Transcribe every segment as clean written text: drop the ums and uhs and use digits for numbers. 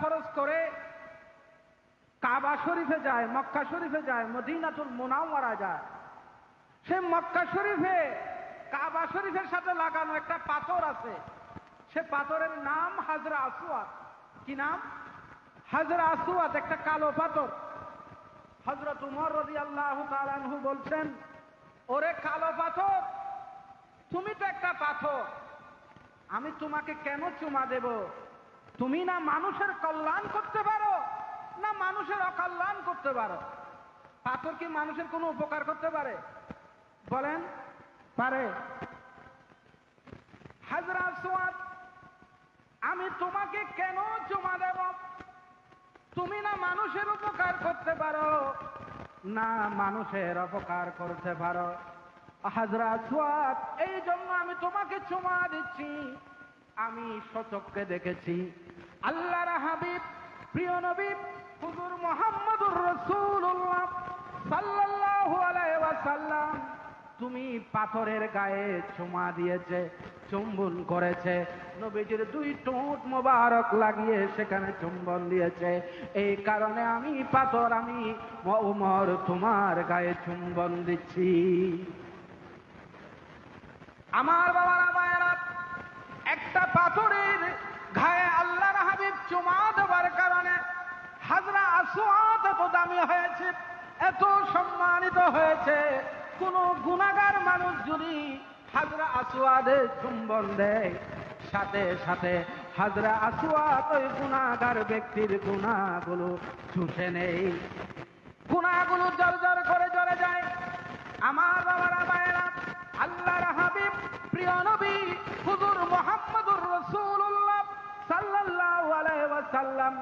ফরজ করে কাবা শরীফে যায়, মক্কা শরীফে যায়, মদিনাতুল মুনাওয়ারা যায়। সে মক্কা শরীফে কাবা শরীফের সাথে লাগানো একটা পাথর আছে, সে পাথরের নাম হাজরা আসওয়াদ। কি নাম? হাজরা আসওয়াদ, একটা কালো পাথর। হযরত উমর রাদিয়াল্লাহু তাআলা আনহু বলছেন, ওরে কালো পাথর, তুমি তো একটা পাথর, আমি তোমাকে কেন চুমা দেব? তুমি না মানুষের কল্যাণ করতে পারো, না মানুষের অকল্যাণ করতে পারো। পাথর কি মানুষের কোনো উপকার করতে পারে? বলেন, পারে? হাজরা আসওয়াদ, আমি তোমাকে কেন চুমা দেব? তুমি না মানুষের উপকার করতে পারো, না মানুষের অপকার করতে পারো। হাজরা আসওয়াদ, এই জন্য আমি তোমাকে চুমা দিচ্ছি। আমি স্বচক্ষে দেখেছি আল্লাহর হাবিব, প্রিয় নবী হুজুর মুহাম্মদুর রাসূলুল্লাহ সাল্লাল্লাহু আলাইহি ওয়াসাল্লাম তুমি পাথরের গায়ে চুমা দিয়েছে, চুম্বন করেছে, নবীজির দুই ঠোঁট মোবারক লাগিয়ে সেখানে চুম্বন দিয়েছে। এই কারণে আমি পাথর, আমি ওমর তোমার গায়ে চুম্বন দিচ্ছি। আমার বাবারা মায়েরা, একটা পাথরের গায়ে আল্লাহর হাবিব চুমা দেওয়ার কারণে হাজরা আসওয়াদ এত দামি হয়েছে, এত সম্মানিত হয়েছে। কোন গুনাহগার মানুষ যদি হাজরা আসওয়াদে চুম্বন দেয়, সাথে সাথে হাজরা আসওয়াদ ওই গুনাহগার ব্যক্তির গুনাহগুলো চুষে নেই, গুনাহগুলো জর্জর করে জ্বলে যায়। আমার বাবারা মায়েরা, আল্লাহর হাবিব, প্রিয় নবী হুজুর মুহাম্মদুর রাসূলুল্লাহ সাল্লাল্লাহু আলাইহি ওয়াসাল্লাম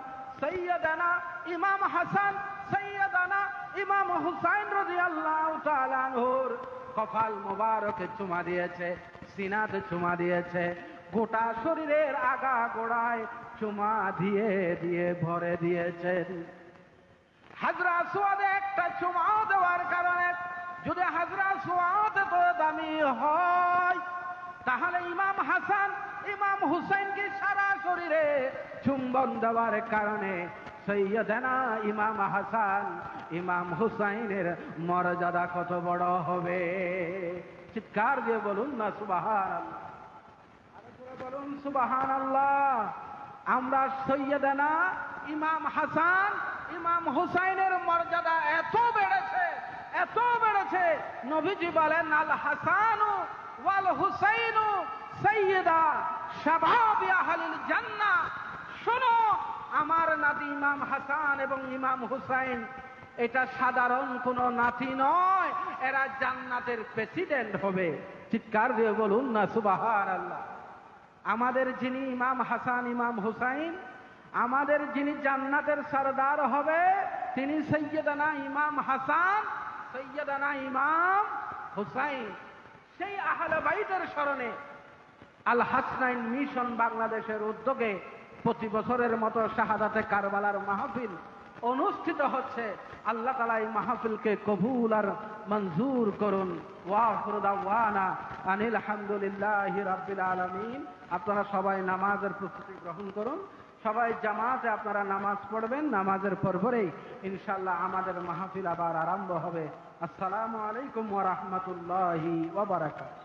সাইয়্যিদানা ইমাম হাসান, সাইয়্যিদানা ইমাম হুসাইন রাদিয়াল্লাহু তাআলা আনহুর কপাল মোবারকে চুমা দিয়েছে, সিনাতে চুমা দিয়েছে, গোটা শরীরের আগা গোড়ায় চুমা দিয়ে দিয়ে ভরে দিয়েছেন। হাজরা আসওয়াদে একটা চুমা দেওয়ার কারণে, যদি হাজরা আসওয়াদ এত দামি হয়, তাহলে ইমাম হাসান, ইমাম হুসাইনকে সারা শরীরে চুম্বন দেওয়ার কারণে সৈয়দনা ইমাম হাসান, ইমাম হুসাইনের মর্যাদা কত বড় হবে। চিৎকার দিয়ে বলুন না সুবহানাল্লাহ, আরো জোরে বলুন সুবহানাল্লাহ। আমরা সৈয়দনা ইমাম হাসান, ইমাম হুসাইনের মর্যাদা এত বেড়েছে, এত বেড়েছে, নবীজি বলেন আল হাসানু ওয়াল হুসাইনু সাইয়্যিদা শাবাবি আহলিল জান্নাহ। শোনো, আমার নাতি ইমাম হাসান এবং ইমাম হুসাইন এটা সাধারণ কোনো নাতি নয়, এরা জান্নাতের প্রেসিডেন্ট হবে। চিৎকার দিয়ে বলুন না সুবহানাল্লাহ। আমাদের যিনি ইমাম হাসান, ইমাম হুসাইন, আমাদের যিনি জান্নাতের সরদার হবে, তিনি সৈয়দনা ইমাম হাসান, সৈয়দনা ইমাম হুসাইন। সেই আহলে বাইতের স্মরণে আল হাসনাইন মিশন বাংলাদেশের উদ্যোগে প্রতি বছরের মতো শাহাদাতে কারবালার মাহফিল অনুষ্ঠিত হচ্ছে। আল্লাহ তাআলা এই মাহফিলকে কবুল আর মঞ্জুর করুন। ওয়া আখিরু দাওয়ানা আনিল হামদুলিল্লাহি রাব্বিল আলামিন। আপনারা সবাই নামাজের প্রস্তুতি গ্রহণ করুন, সবাই জামাতে আপনারা নামাজ পড়বেন। নামাজের পরপরেই ইনশাআল্লাহ আমাদের মাহফিল আবার আরম্ভ হবে। আসসালামু আলাইকুম ওয়া রাহমাতুল্লাহি ওয়া বারাকাতুহু।